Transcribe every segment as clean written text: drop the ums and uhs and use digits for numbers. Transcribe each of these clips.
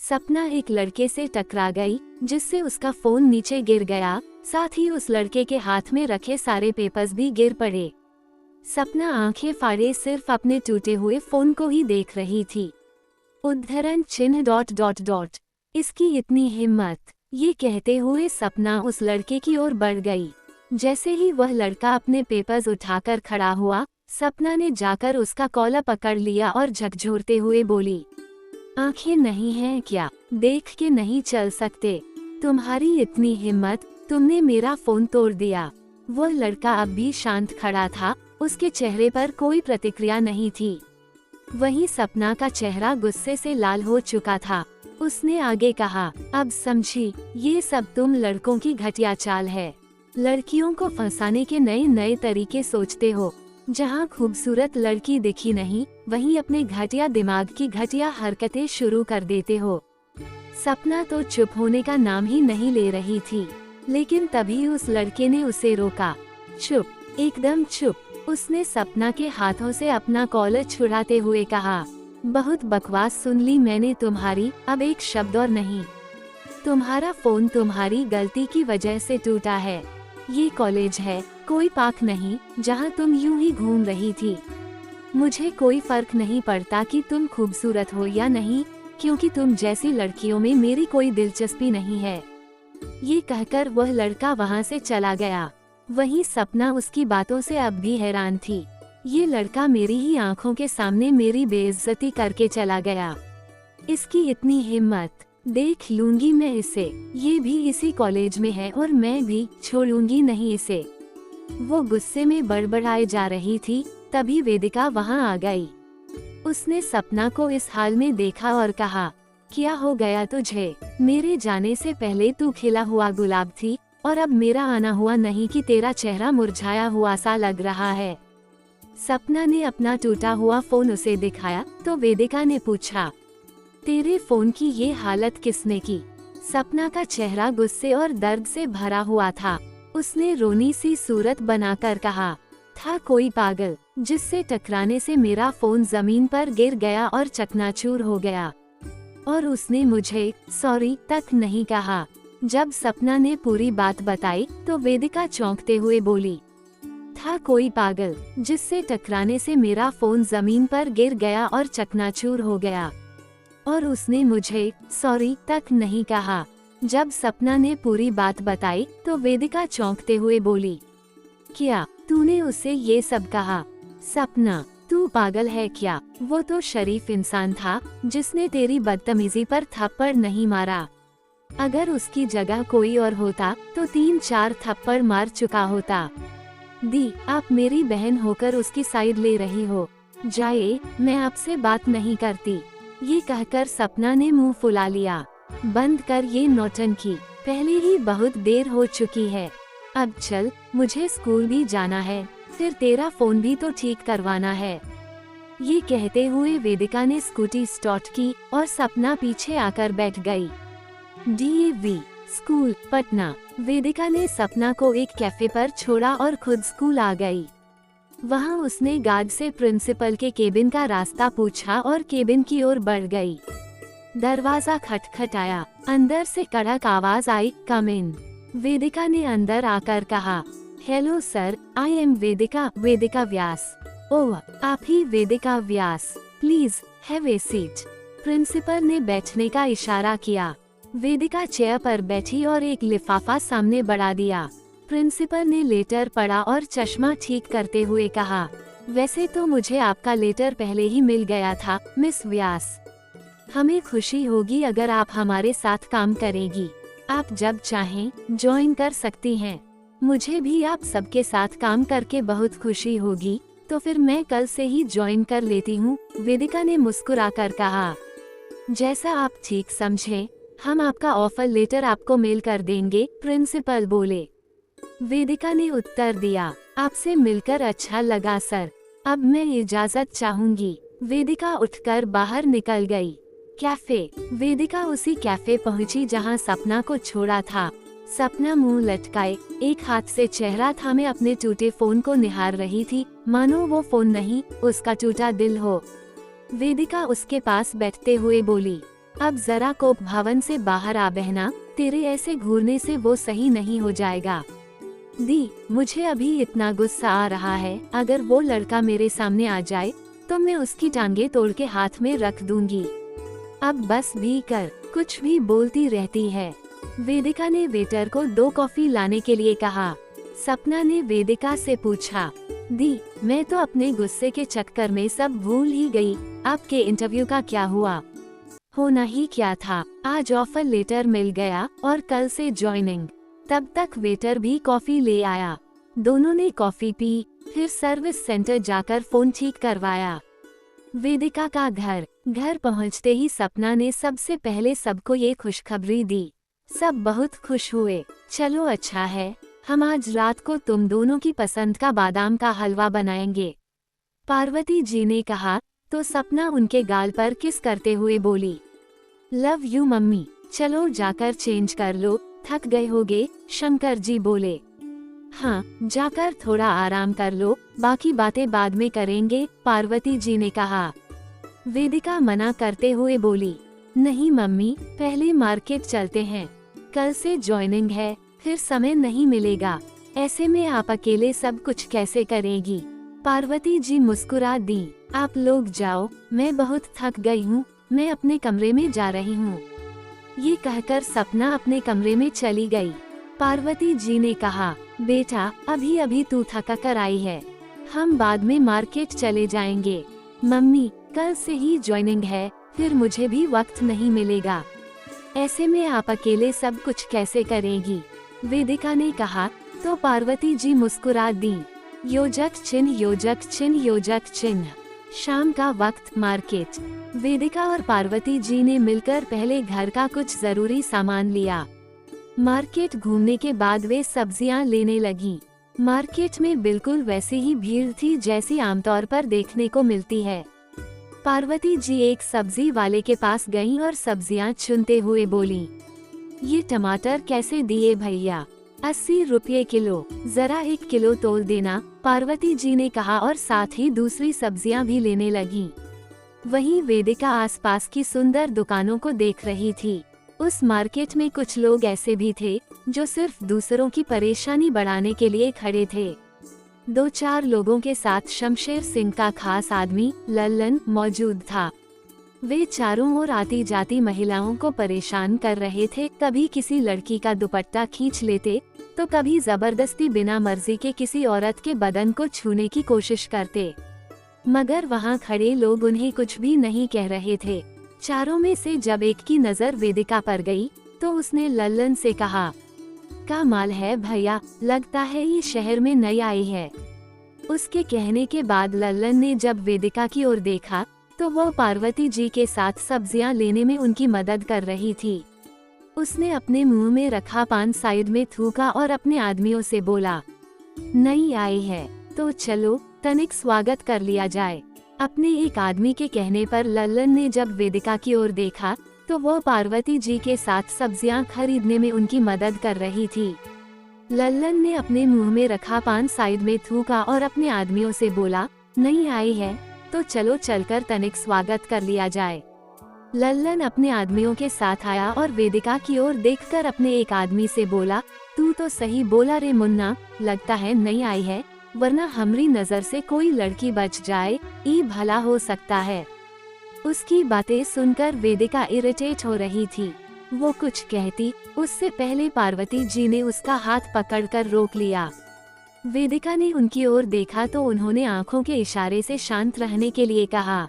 सपना एक लड़के से टकरा गई, जिससे उसका फोन नीचे गिर गया, साथ ही उस लड़के के हाथ में रखे सारे पेपर्स भी गिर पड़े। सपना आंखें फाड़े सिर्फ अपने टूटे हुए फोन को ही देख रही थी। उद्धरण चिन्ह ... इसकी इतनी हिम्मत, ये कहते हुए सपना उस लड़के की ओर बढ़ गई। जैसे ही वह लड़का अपने पेपर्स उठाकर खड़ा हुआ, सपना ने जाकर उसका कॉलर पकड़ लिया और झकझोरते हुए बोली, आंखें नहीं हैं क्या? देख के नहीं चल सकते? तुम्हारी इतनी हिम्मत, तुमने मेरा फोन तोड़ दिया। वह लड़का अब भी शांत खड़ा था, उसके चेहरे पर कोई प्रतिक्रिया नहीं थी। वहीं सपना का चेहरा गुस्से से लाल हो चुका था। उसने आगे कहा, अब समझी, ये सब तुम लड़कों की घटिया चाल है। लड़कियों को फंसाने के नए नए तरीके सोचते हो। जहाँ खूबसूरत लड़की दिखी नहीं, वहीं अपने घटिया दिमाग की घटिया हरकतें शुरू कर देते हो। सपना तो चुप होने का नाम ही नहीं ले रही थी, लेकिन तभी उस लड़के ने उसे रोका। चुप, एकदम चुप। उसने सपना के हाथों से अपना कॉलर छुड़ाते हुए कहा, बहुत बकवास सुन ली मैंने तुम्हारी, अब एक शब्द और नहीं। तुम्हारा फोन तुम्हारी गलती की वजह से टूटा है। ये कॉलेज है, कोई पार्क नहीं, जहाँ तुम यूं ही घूम रही थी। मुझे कोई फर्क नहीं पड़ता कि तुम खूबसूरत हो या नहीं, क्योंकि तुम जैसी लड़कियों में मेरी कोई दिलचस्पी नहीं है। ये कहकर वह लड़का वहाँ से चला गया। वहीं सपना उसकी बातों से अब भी हैरान थी। ये लड़का मेरी ही आंखों के सामने मेरी बेइज्जती करके चला गया। इसकी इतनी हिम्मत, देख लूंगी मैं इसे। ये भी इसी कॉलेज में है और मैं भी छोड़ूंगी नहीं इसे। वो गुस्से में बड़बड़ाए जा रही थी, तभी वेदिका वहां आ गई। उसने सपना को इस हाल में देखा और कहा, क्या हो गया तुझे? मेरे जाने से पहले तू खिला हुआ गुलाब थी, और अब मेरा आना हुआ नहीं कि तेरा चेहरा मुरझाया हुआ सा लग रहा है। सपना ने अपना टूटा हुआ फोन उसे दिखाया तो वेदिका ने पूछा, तेरे फोन की ये हालत किसने की? सपना का चेहरा गुस्से और दर्द से भरा हुआ था। उसने रोनी सी सूरत बनाकर कहा, था कोई पागल, जिससे टकराने से मेरा फोन जमीन पर गिर गया और चकनाचूर हो गया, और उसने मुझे सॉरी तक नहीं कहा। जब सपना ने पूरी बात बताई तो वेदिका चौंकते हुए बोली, था कोई पागल, जिससे टकराने से मेरा फोन जमीन पर गिर गया और चकनाचूर हो गया, और उसने मुझे सॉरी तक नहीं कहा। जब सपना ने पूरी बात बताई तो वेदिका चौंकते हुए बोली, क्या तूने उसे ये सब कहा? सपना, तू पागल है क्या? वो तो शरीफ इंसान था, जिसने तेरी बदतमीजी पर थप्पड़ नहीं मारा। अगर उसकी जगह कोई और होता तो 3-4 थप्पड़ मार चुका होता। दी, आप मेरी बहन होकर उसकी साइड ले रही हो। जाए, मैं आपसे बात नहीं करती। ये कहकर सपना ने मुंह फुला लिया। बंद कर ये नौटंकी, पहले ही बहुत देर हो चुकी है। अब चल, मुझे स्कूल भी जाना है, फिर तेरा फोन भी तो ठीक करवाना है। ये कहते हुए वेदिका ने स्कूटी स्टार्ट की और सपना पीछे आकर बैठ गई। DAV school, Patna. वेदिका ने सपना को एक कैफे पर छोड़ा और खुद स्कूल आ गई। वहां उसने गार्ड से प्रिंसिपल के केबिन का रास्ता पूछा और केबिन की ओर बढ़ गई। दरवाजा खटखटाया, अंदर से कड़क आवाज आई, कम इन। वेदिका ने अंदर आकर कहा, hello sir, I am Vedika, Vedika Vyas. Oh, आप ही Vedika Vyas, please have a seat. Principal ने बैठने का इशारा किया। वेदिका चेयर पर बैठी और एक लिफाफा सामने बढ़ा दिया। प्रिंसिपल ने लेटर पढ़ा और चश्मा ठीक करते हुए कहा, वैसे तो मुझे आपका लेटर पहले ही मिल गया था मिस व्यास। हमें खुशी होगी अगर आप हमारे साथ काम करेगी। आप जब चाहें ज्वाइन कर सकती हैं। मुझे भी आप सबके साथ काम करके बहुत खुशी होगी, तो फिर मैं कल से ही ज्वाइन कर लेती हूँ, वेदिका ने मुस्कुराकर कहा। जैसा आप ठीक समझें, हम आपका ऑफर लेटर आपको मेल कर देंगे, प्रिंसिपल बोले। वेदिका ने उत्तर दिया, आपसे मिलकर अच्छा लगा सर, अब मैं इजाजत चाहूंगी। वेदिका उठकर बाहर निकल गई। कैफे। वेदिका उसी कैफे पहुंची जहां सपना को छोड़ा था। सपना मुंह लटकाए, एक हाथ से चेहरा थामे अपने टूटे फोन को निहार रही थी, मानो वो फोन नहीं, उसका टूटा दिल हो। वेदिका उसके पास बैठते हुए बोली, अब जरा कोप भवन से बाहर आ बहना, तेरे ऐसे घूरने से वो सही नहीं हो जाएगा। दी, मुझे अभी इतना गुस्सा आ रहा है, अगर वो लड़का मेरे सामने आ जाए तो मैं उसकी टांगे तोड़ के हाथ में रख दूंगी। अब बस भी कर, कुछ भी बोलती रहती है। वेदिका ने वेटर को 2 कॉफी लाने के लिए कहा। सपना ने वेदिका से पूछा, दी, मैं तो अपने गुस्से के चक्कर में सब भूल ही गई, आपके इंटरव्यू का क्या हुआ? होना ही क्या था, आज ऑफर लेटर मिल गया और कल से ज्वाइनिंग। तब तक वेटर भी कॉफी ले आया। दोनों ने कॉफी पी, फिर सर्विस सेंटर जाकर फोन ठीक करवाया। वेदिका का घर पहुंचते ही सपना ने सबसे पहले सबको ये खुशखबरी दी। सब बहुत खुश हुए। चलो अच्छा है, हम आज रात को तुम दोनों की पसंद का बादाम का हलवा बनाएंगे, पार्वती जी ने कहा तो सपना उनके गाल पर किस करते हुए बोली, लव यू मम्मी, चलो जाकर चेंज कर लो, थक गए होगे, शंकर जी बोले। हाँ, जाकर थोड़ा आराम कर लो, बाकी बातें बाद में करेंगे, पार्वती जी ने कहा। वेदिका मना करते हुए बोली, नहीं मम्मी, पहले मार्केट चलते हैं, कल से ज्वाइनिंग है, फिर समय नहीं मिलेगा, ऐसे में आप अकेले सब कुछ कैसे करेगी? पार्वती जी मुस्कुरा दी, आप लोग जाओ, मैं बहुत थक गई हूँ, मैं अपने कमरे में जा रही हूँ। ये कहकर सपना अपने कमरे में चली गई। पार्वती जी ने कहा, बेटा अभी अभी तू थका कर आई है, हम बाद में मार्केट चले जाएंगे। मम्मी, कल से ही ज्वाइनिंग है, फिर मुझे भी वक्त नहीं मिलेगा, ऐसे में आप अकेले सब कुछ कैसे करेगी? वेदिका ने कहा तो पार्वती जी मुस्कुरा दी। योजक चिन्ह योजक चिन्ह योजक चिन्ह। शाम का वक्त, मार्केट। वेदिका और पार्वती जी ने मिलकर पहले घर का कुछ जरूरी सामान लिया। मार्केट घूमने के बाद वे सब्जियां लेने लगी। मार्केट में बिल्कुल वैसी ही भीड़ थी जैसी आमतौर पर देखने को मिलती है। पार्वती जी एक सब्जी वाले के पास गईं और सब्जियां चुनते हुए बोली, ये टमाटर कैसे दिए भैया? 80 रुपये किलो, जरा 1 किलो तोल देना, पार्वती जी ने कहा और साथ ही दूसरी सब्जियां भी लेने लगी। वहीं वेदिका आसपास की सुंदर दुकानों को देख रही थी। उस मार्केट में कुछ लोग ऐसे भी थे जो सिर्फ दूसरों की परेशानी बढ़ाने के लिए खड़े थे। 2-4 लोगों के साथ शमशेर सिंह का खास आदमी लल्लन मौजूद था। वे चारों ओर आती जाती महिलाओं को परेशान कर रहे थे। कभी किसी लड़की का दुपट्टा खींच लेते तो कभी जबरदस्ती बिना मर्जी के किसी औरत के बदन को छूने की कोशिश करते, मगर वहां खड़े लोग उन्हें कुछ भी नहीं कह रहे थे। चारों में से जब एक की नजर वेदिका पर गई तो उसने लल्लन से कहा, का माल है भैया, लगता है ये शहर में नई आई है। उसके कहने के बाद लल्लन ने जब वेदिका की ओर देखा तो वह पार्वती जी के साथ सब्जियां लेने में उनकी मदद कर रही थी। उसने अपने मुंह में रखा पान साइड में थूका और अपने आदमियों से बोला, नई आई है तो चलो तनिक स्वागत कर लिया जाए। अपने एक आदमी के कहने पर लल्लन ने जब वेदिका की ओर देखा तो वह पार्वती जी के साथ सब्जियां खरीदने में उनकी मदद कर रही थी। लल्लन ने अपने मुंह में रखा पान साइड में थूका और अपने आदमियों से बोला, नई आई है तो चलो चलकर तनिक स्वागत कर लिया जाए। लल्लन अपने आदमियों के साथ आया और वेदिका की ओर देखकर अपने एक आदमी से बोला, तू तो सही बोला रे मुन्ना, लगता है नई आई है, वरना हमारी नजर से कोई लड़की बच जाए, ये भला हो सकता है। उसकी बातें सुनकर वेदिका इरिटेट हो रही थी। वो कुछ कहती उससे पहले पार्वती जी ने उसका हाथ पकड़कर रोक लिया। वेदिका ने उनकी ओर देखा तो उन्होंने आंखों के इशारे से शांत रहने के लिए कहा।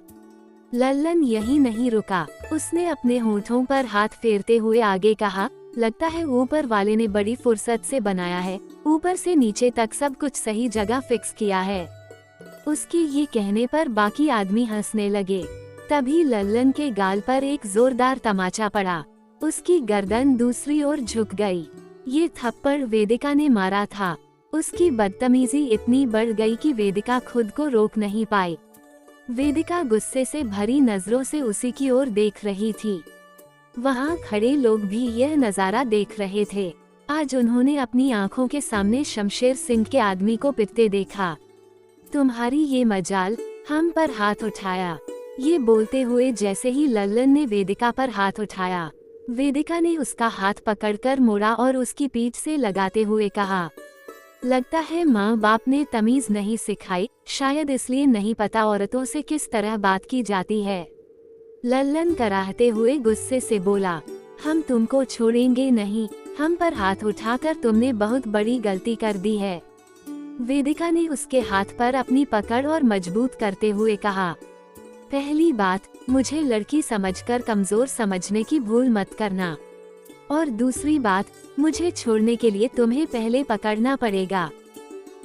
लल्लन यही नहीं रुका, उसने अपने होठों पर हाथ फेरते हुए आगे कहा, लगता है ऊपर वाले ने बड़ी फुर्सत से बनाया है, ऊपर से नीचे तक सब कुछ सही जगह फिक्स किया है। उसके ये कहने पर बाकी आदमी हंसने लगे। तभी लल्लन के गाल पर एक जोरदार तमाचा पड़ा, उसकी गर्दन दूसरी ओर झुक गई। ये थप्पड़ वेदिका ने मारा था। उसकी बदतमीजी इतनी बढ़ गई कि वेदिका खुद को रोक नहीं पाई। वेदिका गुस्से से भरी नजरों से उसी की ओर देख रही थी। वहां खड़े लोग भी यह नजारा देख रहे थे। आज उन्होंने अपनी आंखों के सामने शमशेर सिंह के आदमी को पिटते देखा। तुम्हारी ये मजाल, हम पर हाथ उठाया। ये बोलते हुए जैसे ही लल्लन ने वेदिका पर हाथ उठाया, वेदिका ने उसका हाथ पकड़कर मोड़ा और उसकी पीठ से लगाते हुए कहा, लगता है माँ बाप ने तमीज नहीं सिखाई, शायद इसलिए नहीं पता औरतों से किस तरह बात की जाती है। लल्लन कराहते हुए गुस्से से बोला, हम तुमको छोड़ेंगे नहीं, हम पर हाथ उठाकर तुमने बहुत बड़ी गलती कर दी है। वेदिका ने उसके हाथ पर अपनी पकड़ और मजबूत करते हुए कहा, पहली बात, मुझे लड़की समझकर कमजोर समझने की भूल मत करना, और दूसरी बात, मुझे छोड़ने के लिए तुम्हें पहले पकड़ना पड़ेगा।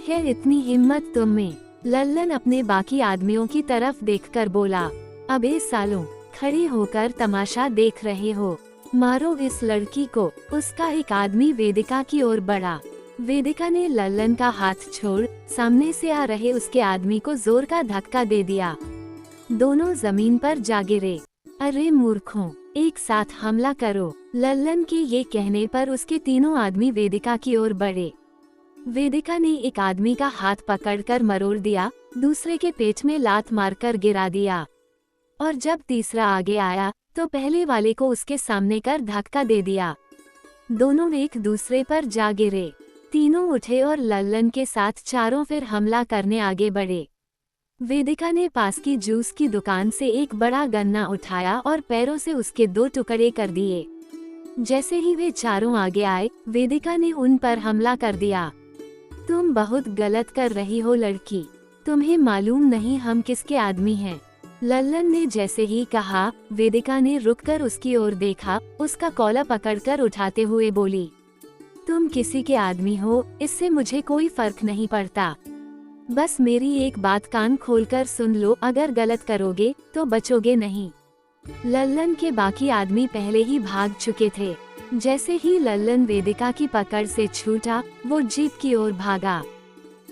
है इतनी हिम्मत तुम में? लल्लन अपने बाकी आदमियों की तरफ देखकर बोला, अबे सालों, खड़े होकर तमाशा देख रहे हो, मारो इस लड़की को। उसका एक आदमी वेदिका की ओर बढ़ा। वेदिका ने लल्लन का हाथ छोड़ सामने से आ रहे उसके आदमी को जोर का धक्का दे दिया। दोनों जमीन पर जा गिरे। अरे मूर्खों, एक साथ हमला करो। लल्लन के ये कहने पर उसके तीनों आदमी वेदिका की ओर बढ़े। वेदिका ने एक आदमी का हाथ पकड़कर मरोड़ दिया, दूसरे के पेट में लात मारकर गिरा दिया, और जब तीसरा आगे आया तो पहले वाले को उसके सामने कर धक्का दे दिया। दोनों एक दूसरे पर जा गिरे। तीनों उठे और लल्लन के साथ चारों फिर हमला करने आगे बढ़े। वेदिका ने पास की जूस की दुकान से एक बड़ा गन्ना उठाया और पैरों से उसके 2 टुकड़े कर दिए। जैसे ही वे चारों आगे आए, वेदिका ने उन पर हमला कर दिया। तुम बहुत गलत कर रही हो लड़की, तुम्हें मालूम नहीं हम किसके आदमी हैं। लल्लन ने जैसे ही कहा, वेदिका ने रुककर उसकी ओर देखा, उसका कॉलर पकड़कर उठाते हुए बोली, तुम किसी के आदमी हो, इससे मुझे कोई फर्क नहीं पड़ता। बस मेरी एक बात कान खोलकर सुन लो, अगर गलत करोगे तो बचोगे नहीं। लल्लन के बाकी आदमी पहले ही भाग चुके थे। जैसे ही लल्लन वेदिका की पकड़ से छूटा, वो जीप की ओर भागा।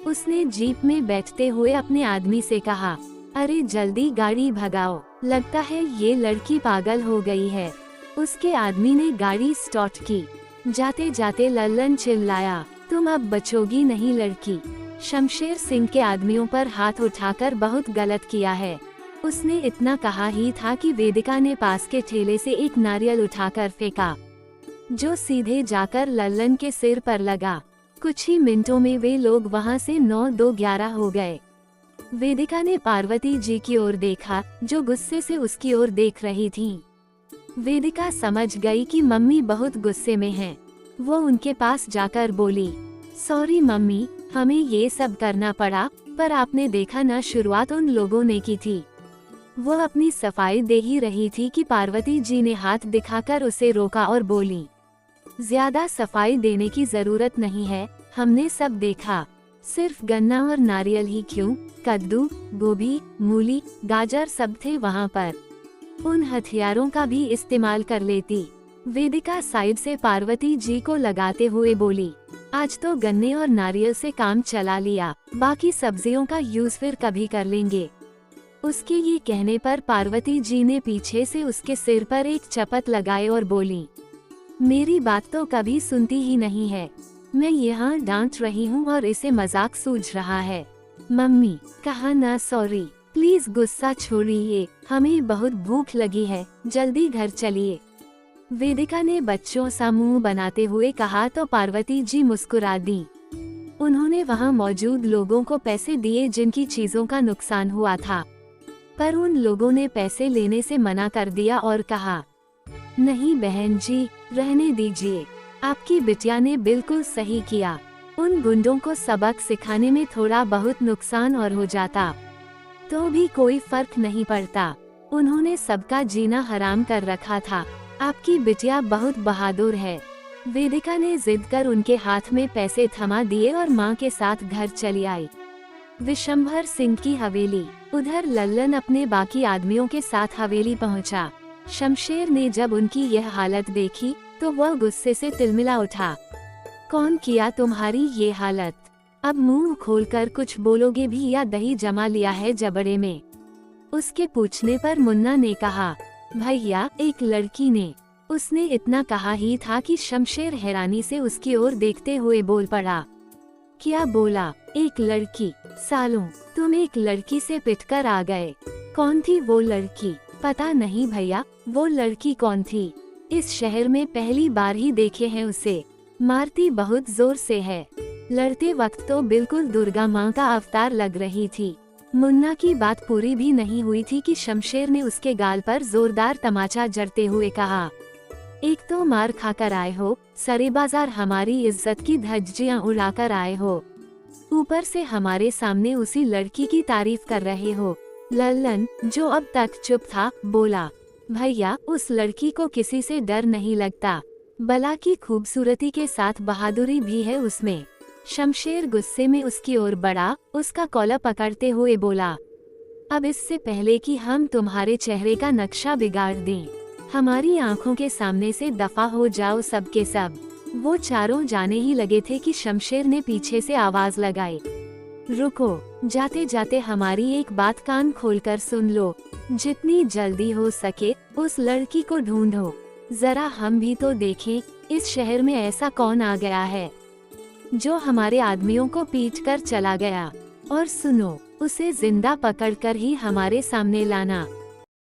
उसने जीप में बैठते हुए अपने आदमी से कहा, अरे जल्दी गाड़ी भगाओ, लगता है ये लड़की पागल हो गई है। उसके आदमी ने गाड़ी स्टार्ट की। जाते जाते लल्लन चिल्लाया, तुम अब बचोगी नहीं लड़की। शमशेर सिंह के आदमियों पर हाथ उठाकर बहुत गलत किया है। उसने इतना कहा ही था कि वेदिका ने पास के ठेले से एक नारियल उठाकर फेंका, जो सीधे जाकर लल्लन के सिर पर लगा। कुछ ही मिनटों में वे लोग वहां से 9-2-11 हो गए। वेदिका ने पार्वती जी की ओर देखा, जो गुस्से से उसकी ओर देख रही थीं। वेदिका समझ गई कि मम्मी बहुत गुस्से में हैं। वो उनके पास जाकर बोली, सॉरी मम्मी, हमें ये सब करना पड़ा, पर आपने देखा ना, शुरुआत उन लोगों ने की थी। वो अपनी सफाई दे ही रही थी कि पार्वती जी ने हाथ दिखाकर उसे रोका और बोली, ज्यादा सफाई देने की जरूरत नहीं है, हमने सब देखा। सिर्फ गन्ना और नारियल ही क्यों, कद्दू, गोभी, मूली, गाजर सब थे वहाँ पर। उन हथियारों का भी इस्तेमाल कर लेती। वेदिका साइड से पार्वती जी को लगाते हुए बोली, आज तो गन्ने और नारियल से काम चला लिया, बाकी सब्जियों का यूज फिर कभी कर लेंगे। उसके ये कहने पर पार्वती जी ने पीछे से उसके सिर पर एक चपत लगाए और बोली, मेरी बात तो कभी सुनती ही नहीं है। मैं यहाँ डांट रही हूँ और इसे मजाक सूझ रहा है। मम्मी, कहा ना सॉरी, प्लीज गुस्सा छोड़िए, हमें बहुत भूख लगी है, जल्दी घर चलिए। वेदिका ने बच्चों सा मुंह बनाते हुए कहा तो पार्वती जी मुस्कुरा दी। उन्होंने वहां मौजूद लोगों को पैसे दिए जिनकी चीजों का नुकसान हुआ था, पर उन लोगों ने पैसे लेने से मना कर दिया और कहा, नहीं बहन जी, रहने दीजिए, आपकी बिटिया ने बिल्कुल सही किया। उन गुंडों को सबक सिखाने में थोड़ा बहुत नुकसान और हो जाता तो भी कोई फर्क नहीं पड़ता। उन्होंने सबका जीना हराम कर रखा था। आपकी बिटिया बहुत बहादुर है। वेदिका ने जिद कर उनके हाथ में पैसे थमा दिए और मां के साथ घर चली आई। विशंभर सिंह की हवेली। उधर लल्लन अपने बाकी आदमियों के साथ हवेली पहुंचा। शमशेर ने जब उनकी यह हालत देखी तो वह गुस्से से तिलमिला उठा। कौन किया तुम्हारी ये हालत? अब मुंह खोलकर कुछ बोलोगे भी या दही जमा लिया है जबड़े में? उसके पूछने पर मुन्ना ने कहा, भैया, एक लड़की ने। उसने इतना कहा ही था कि शमशेर हैरानी से उसकी ओर देखते हुए बोल पड़ा, क्या बोला? एक लड़की? सालों, तुम एक लड़की से पिटकर आ गए। कौन थी वो लड़की? पता नहीं भैया, वो लड़की कौन थी? इस शहर में पहली बार ही देखे हैं उसे। मारती बहुत जोर से है। लड़ते वक्त तो बिल्कुल दुर्गा माँ का अवतार लग रही थी। मुन्ना की बात पूरी भी नहीं हुई थी कि शमशेर ने उसके गाल पर जोरदार तमाचा जड़ते हुए कहा, एक तो मार खाकर आए हो, सरे बाजार हमारी इज्जत की धज्जियां उड़ाकर आए हो, ऊपर से हमारे सामने उसी लड़की की तारीफ कर रहे हो। लल्लन, जो अब तक चुप था, बोला, भैया उस लड़की को किसी से डर नहीं लगता, बला की खूबसूरती के साथ बहादुरी भी है उसमें। शमशेर गुस्से में उसकी ओर बढ़ा, उसका कॉलर पकड़ते हुए बोला, अब इससे पहले कि हम तुम्हारे चेहरे का नक्शा बिगाड़ दें, हमारी आंखों के सामने से दफा हो जाओ सब के सब। वो चारों जाने ही लगे थे कि शमशेर ने पीछे से आवाज लगाई, रुको, जाते जाते हमारी एक बात कान खोलकर सुन लो, जितनी जल्दी हो सके उस लड़की को ढूंढो, जरा हम भी तो देखें इस शहर में ऐसा कौन आ गया है जो हमारे आदमियों को पीट कर चला गया। और सुनो, उसे जिंदा पकड़कर ही हमारे सामने लाना।